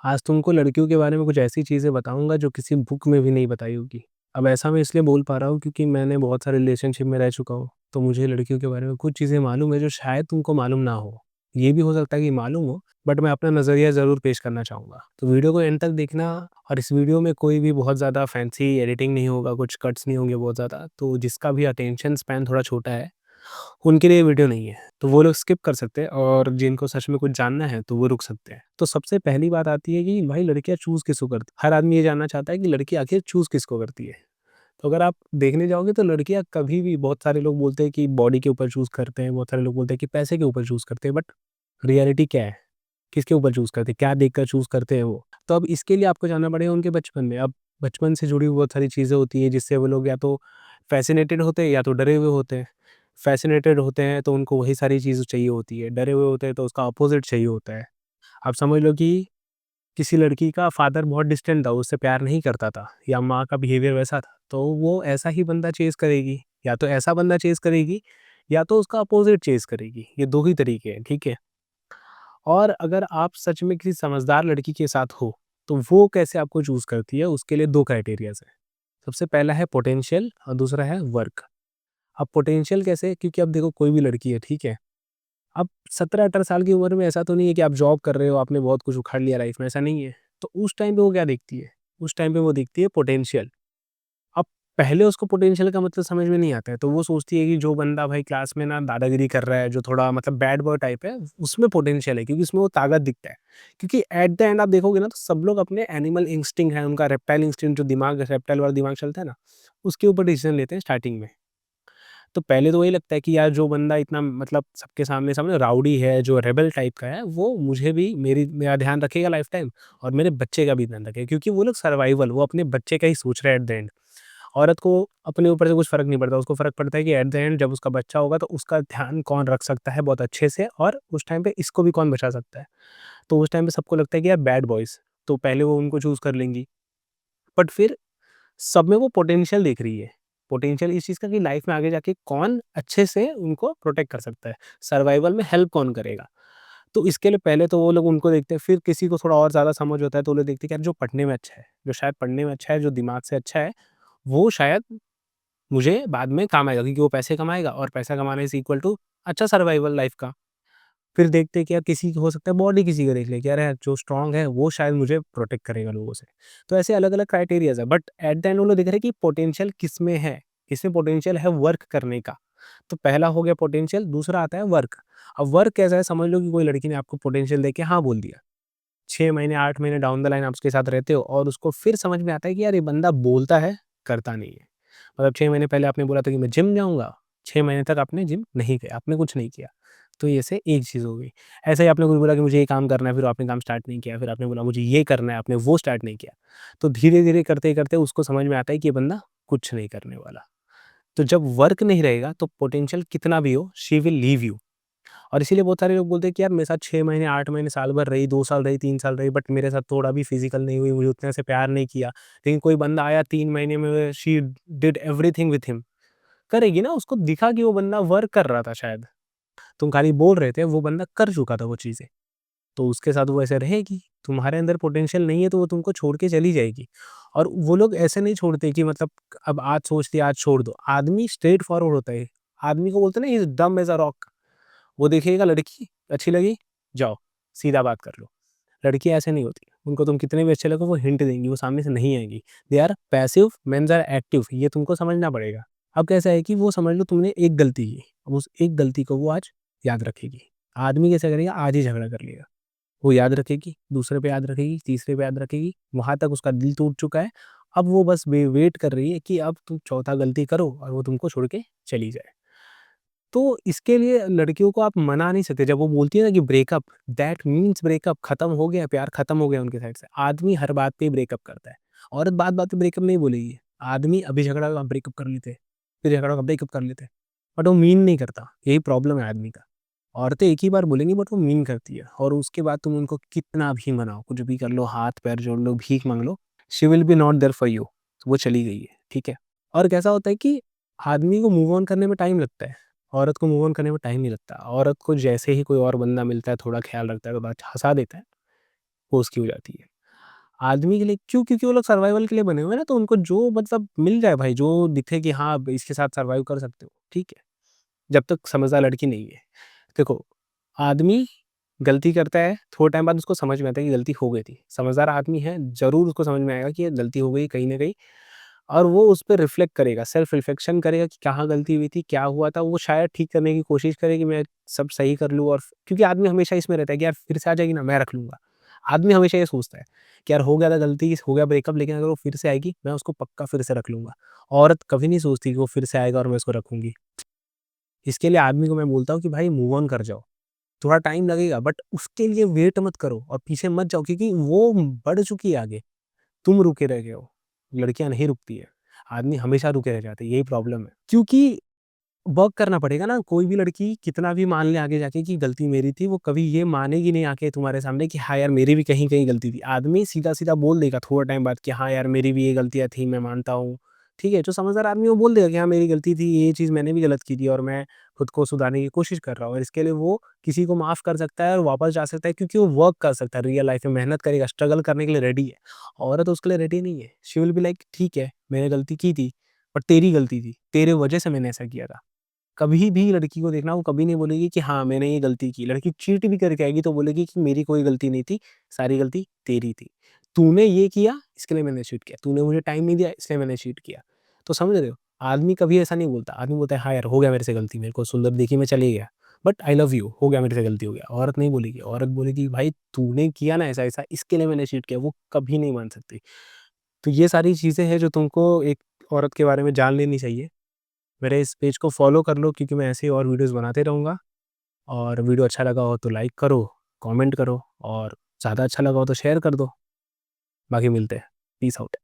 आज तुमको लड़कियों के बारे में कुछ ऐसी चीज़ें बताऊँगा जो किसी बुक में भी नहीं बताई होगी। अब ऐसा मैं इसलिए बोल पा रहा हूँ क्योंकि मैंने बहुत सारे रिलेशनशिप में रह चुका हूँ, तो मुझे लड़कियों के बारे में कुछ चीज़ें मालूम है जो शायद तुमको मालूम ना हो। ये भी हो सकता है कि मालूम हो, बट मैं अपना नज़रिया ज़रूर पेश करना चाहूँगा। तो वीडियो को एंड तक देखना। और इस वीडियो में कोई भी बहुत ज़्यादा फैंसी एडिटिंग नहीं होगा, कुछ कट्स नहीं होंगे बहुत ज़्यादा, तो जिसका भी अटेंशन स्पैन थोड़ा छोटा है उनके लिए वीडियो नहीं है, तो वो लोग स्किप कर सकते हैं और जिनको सच में कुछ जानना है तो वो रुक सकते हैं। तो सबसे पहली बात आती है कि भाई लड़कियाँ चूज़ किसको करती हैं? हर आदमी ये जानना चाहता है कि लड़की आखिर चूज़ किसको करती है? तो अगर आप देखने जाओगे तो लड़कियाँ कभी भी बहुत सारे लोग बोलते हैं कि बॉडी के ऊपर चूज़ करते हैं, बहुत सारे लोग बोलते हैं कि पैसे के ऊपर चूज़ करते हैं, बट रियलिटी क्या है? किसके ऊपर चूज़ करते हैं? क्या देखकर चूज़ करते हैं वो? तो अब इसके लिए आपको जानना पड़ेगा उनके बचपन में। अब बचपन से जुड़ी हुई बहुत सारी चीज़ें होती हैं जिससे वो लोग या तो फ़ैसिनेटेड होते हैं या तो डरे हुए होते हैं। फ़ैसिनेटेड होते हैं तो उनको वही सारी चीज़ें चाहिए होती है, डरे हुए होते हैं तो उसका अपोज़िट चाहिए होता है। आप समझ लो कि किसी लड़की का फ़ादर बहुत डिस्टेंट था, उससे प्यार नहीं करता था या माँ का बिहेवियर वैसा था, तो वो ऐसा ही बंदा चेज़ करेगी, या तो ऐसा बंदा चेज़ करेगी या तो उसका अपोज़िट चेज़ करेगी। ये 2 ही तरीके हैं, ठीक है? और अगर आप सच में किसी समझदार लड़की के साथ हो, तो वो कैसे आपको चूज़ करती है, उसके लिए 2 क्राइटेरियाज़ हैं। सबसे पहला है पोटेंशियल और दूसरा है वर्क। अब पोटेंशियल कैसे? क्योंकि अब देखो कोई भी लड़की है, ठीक है? अब 17-18 साल की उम्र में ऐसा तो नहीं है कि आप जॉब कर रहे हो, आपने बहुत कुछ उखाड़ लिया लाइफ़ में, ऐसा नहीं है। तो उस टाइम पे वो क्या देखती है? उस टाइम पे वो देखती है पोटेंशियल। अब पहले उसको पोटेंशियल का मतलब समझ में नहीं आता है, तो वो सोचती है कि जो बंदा भाई क्लास में ना दादागिरी कर रहा है, जो थोड़ा मतलब बैड बॉय टाइप है, उसमें पोटेंशियल है क्योंकि उसमें वो ताकत दिखता है। क्योंकि एट द एंड आप देखोगे ना तो सब लोग अपने एनिमल इंस्टिंक्ट है, उनका रेप्टाइल इंस्टिंक्ट जो दिमाग रेप्टाइल वाला दिमाग चलता है ना, उसके ऊपर डिसीज़न लेते हैं स्टार्टिंग में। तो पहले तो वही लगता है कि यार जो बंदा इतना मतलब सबके सामने सामने राउडी है, जो रेबेल टाइप का है, वो मुझे भी मेरा ध्यान रखेगा लाइफ टाइम और मेरे बच्चे का भी ध्यान रखेगा क्योंकि वो लोग सर्वाइवल, वो अपने बच्चे का ही सोच रहे हैं एट द एंड। औरत को अपने ऊपर से कुछ फ़र्क नहीं पड़ता, उसको फ़र्क पड़ता है कि एट द एंड जब उसका बच्चा होगा तो उसका ध्यान कौन रख सकता है बहुत अच्छे से और उस टाइम पे इसको भी कौन बचा सकता है। तो उस टाइम पे सबको लगता है कि यार बैड बॉयज़, तो पहले वो उनको चूज़ कर लेंगी। बट फिर सब में वो पोटेंशियल देख रही है। पोटेंशियल इस चीज़ का कि लाइफ में आगे जाके कौन अच्छे से उनको प्रोटेक्ट कर सकता है, सर्वाइवल में हेल्प कौन करेगा। तो इसके लिए पहले तो वो लोग उनको देखते हैं, फिर किसी को थोड़ा और ज़्यादा समझ होता है तो वो लोग देखते हैं कि यार जो पढ़ने में अच्छा है, जो शायद पढ़ने में अच्छा है, जो दिमाग से अच्छा है, वो शायद मुझे बाद में काम आएगा क्योंकि वो पैसे कमाएगा और पैसा कमाने इज़ इक्वल टू अच्छा सर्वाइवल लाइफ का। फिर देखते हैं कि यार किसी की हो सकता है बॉडी किसी का देख ले कि यार यार जो स्ट्रॉन्ग है वो शायद मुझे प्रोटेक्ट करेगा लोगों से। तो ऐसे अलग-अलग क्राइटेरियाज़ है बट एट द एंड वो लोग देख रहे हैं कि पोटेंशियल किसमें है? किसमें पोटेंशियल है वर्क करने का। तो पहला हो गया पोटेंशियल, दूसरा आता है वर्क। अब वर्क कैसा है समझ लो कि कोई लड़की ने आपको पोटेंशियल देके हाँ बोल दिया। 6 महीने 8 महीने डाउन द लाइन आप उसके साथ रहते हो और उसको फिर समझ में आता है कि यार ये बंदा बोलता है, करता नहीं है। मतलब 6 महीने पहले आपने बोला था कि मैं जिम जाऊँगा, 6 महीने तक आपने जिम नहीं गए, आपने कुछ नहीं किया। तो ये से एक चीज़ हो गई। ऐसे ही आपने कुछ बोला कि मुझे ये काम करना है, फिर आपने काम स्टार्ट नहीं किया, फिर आपने बोला मुझे ये करना है, आपने वो स्टार्ट नहीं किया। तो धीरे-धीरे करते-करते उसको समझ में आता है कि ये बंदा कुछ नहीं करने वाला। तो जब वर्क नहीं रहेगा तो पोटेंशियल कितना भी हो, शी विल लीव यू। और इसीलिए बहुत सारे लोग बोलते हैं कि यार मेरे साथ 6 महीने, 8 महीने, साल भर रही, 2 साल रही, 3 साल रही बट मेरे साथ थोड़ा भी फिज़िकल नहीं हुई, मुझे उतने से प्यार नहीं किया। लेकिन कोई बंदा आया 3 महीने में she did everything with him. करेगी ना, उसको दिखा कि वो बंदा वर्क कर रहा था शायद। तुम खाली बोल रहे थे, वो बंदा कर चुका था वो चीज़ें। तो उसके साथ वो ऐसे रहेगी। तुम्हारे अंदर पोटेंशियल नहीं है तो वो तुमको छोड़ के चली जाएगी। और वो लोग ऐसे नहीं छोड़ते कि मतलब अब आज सोच लिया आज छोड़ दो। आदमी स्ट्रेट फॉरवर्ड होता है। आदमी को बोलते हैं ना he is dumb as a rock. वो देखेगा लड़की अच्छी लगी, जाओ सीधा बात कर लो। लड़की ऐसे नहीं होती, उनको तुम कितने भी अच्छे लगो वो हिंट देंगी, वो सामने से नहीं आएँगी। They are passive, men's are active, ये तुमको समझना पड़ेगा। अब कैसा है कि वो समझ लो तुमने एक गलती की, अब उस एक गलती को वो आज याद रखेगी। आदमी कैसे करेगा, आज ही झगड़ा कर लेगा। वो याद रखेगी, दूसरे पे याद रखेगी, तीसरे पे याद रखेगी, वहाँ तक उसका दिल टूट चुका है। अब वो बस वेट कर रही है कि अब तुम चौथा गलती करो और वो तुमको छोड़ के चली जाए। तो इसके लिए लड़कियों को आप मना नहीं सकते। जब वो बोलती है ना कि ब्रेकअप, दैट मीन्स ब्रेकअप, खत्म हो गया, प्यार खत्म हो गया उनके साइड से। आदमी हर बात पे ब्रेकअप करता है। औरत बात-बात पे ब्रेकअप नहीं बोलेगी। आदमी अभी झगड़ा हुआ ब्रेकअप कर लेते, फिर झगड़ा हुआ ब्रेकअप कर लेते। बट वो मीन नहीं करता, यही प्रॉब्लम है आदमी का। औरतें एक ही बार बोलेंगी बट वो मीन करती है और उसके बाद तुम उनको कितना भी मनाओ, कुछ भी कर लो, हाथ-पैर जोड़ लो, भीख माँग लो, she will be not there for you. वो चली गई है, ठीक है? और कैसा होता है कि आदमी को मूव ऑन करने में टाइम लगता है। औरत को मूव ऑन करने में टाइम नहीं लगता। औरत को जैसे ही कोई और बंदा मिलता है, थोड़ा ख़्याल रखता है, तो बात हँसा देता है, वो उसकी हो जाती है। आदमी के लिए क्यों? क्योंकि वो लोग सर्वाइवल के लिए बने हुए हैं ना, तो उनको जो मतलब मिल जाए भाई, जो दिखे कि हाँ, अब इसके साथ सर्वाइव कर सकते हो, ठीक है। जब तक समझदार लड़की नहीं है। देखो, आदमी गलती करता है, थोड़े टाइम बाद उसको समझ में आता है कि गलती हो गई थी। समझदार आदमी है, ज़रूर उसको समझ में आएगा कि ये गलती हो गई कहीं न कहीं, और वो उस पे रिफ्लेक्ट करेगा, सेल्फ रिफ्लेक्शन करेगा कि कहाँ गलती हुई थी, क्या हुआ था, वो शायद ठीक करने की कोशिश करे कि मैं सब सही कर लूँ, और क्योंकि आदमी हमेशा इसमें रहता है कि यार फिर से आ जाएगी ना, मैं रख लूँगा। आदमी हमेशा ये सोचता है कि यार हो गया था गलती, हो गया ब्रेकअप, लेकिन अगर वो फिर से आएगी, मैं उसको पक्का फिर से रख लूँगा। औरत कभी नहीं सोचती कि वो फिर से आएगा और मैं उसको रखूँगी। इसके लिए आदमी को मैं बोलता हूँ कि भाई मूव ऑन कर जाओ। थोड़ा टाइम लगेगा, बट उसके लिए वेट मत करो और पीछे मत जाओ, क्योंकि वो बढ़ चुकी है आगे, तुम रुके रह गए हो। लड़कियाँ नहीं रुकती है, आदमी हमेशा रुके रह जाते हैं, यही प्रॉब्लम है। क्योंकि वर्क करना पड़ेगा ना, कोई भी लड़की कितना भी मान ले आगे जाके कि गलती मेरी थी, वो कभी ये मानेगी नहीं आके तुम्हारे सामने कि हाँ यार मेरी भी कहीं-कहीं गलती थी। आदमी सीधा-सीधा बोल देगा थोड़े टाइम बाद कि हाँ यार मेरी भी ये गलतियाँ थी, मैं मानता हूँ। ठीक है? जो समझदार आदमी है वो बोल देगा कि हाँ मेरी गलती थी, ये चीज़ मैंने भी गलत की थी और मैं खुद को सुधारने की कोशिश कर रहा हूँ, और इसके लिए वो किसी को माफ़ कर सकता है और वापस जा सकता है, क्योंकि वो वर्क कर सकता है, रियल लाइफ़ में मेहनत करेगा, स्ट्रगल करने के लिए रेडी है। औरत उसके लिए रेडी नहीं है। शी विल बी लाइक ठीक है, मैंने गलती की थी, बट तेरी गलती थी, तेरे वजह से मैंने ऐसा किया था। कभी भी लड़की को देखना, वो कभी नहीं बोलेगी कि हाँ, मैंने ये गलती की। लड़की चीट भी करके आएगी तो बोलेगी कि मेरी कोई गलती नहीं थी, सारी गलती तेरी थी। तूने ये किया, इसके लिए मैंने चीट किया। तूने मुझे टाइम नहीं दिया, इसलिए मैंने चीट किया। तो समझ रहे हो? आदमी कभी ऐसा नहीं बोलता। आदमी बोलता है, हाँ यार, हो गया मेरे से गलती, मेरे को सुंदर दिखी, मैं चली गया। बट आई लव यू, हो गया मेरे से गलती हो गया। औरत नहीं बोलेगी। औरत बोलेगी, भाई तूने किया ना ऐसा-ऐसा, इसके लिए मैंने चीट किया। वो कभी नहीं मान सकती। तो ये सारी चीज़ें हैं जो तुमको एक औरत के बारे में जान लेनी चाहिए। मेरे इस पेज को फ़ॉलो कर लो, क्योंकि मैं ऐसे ही और वीडियोज़ बनाते रहूँगा। और वीडियो अच्छा लगा हो तो लाइक करो, कमेंट करो, और ज़्यादा अच्छा लगा हो तो शेयर कर दो। बाकी मिलते हैं। Peace out.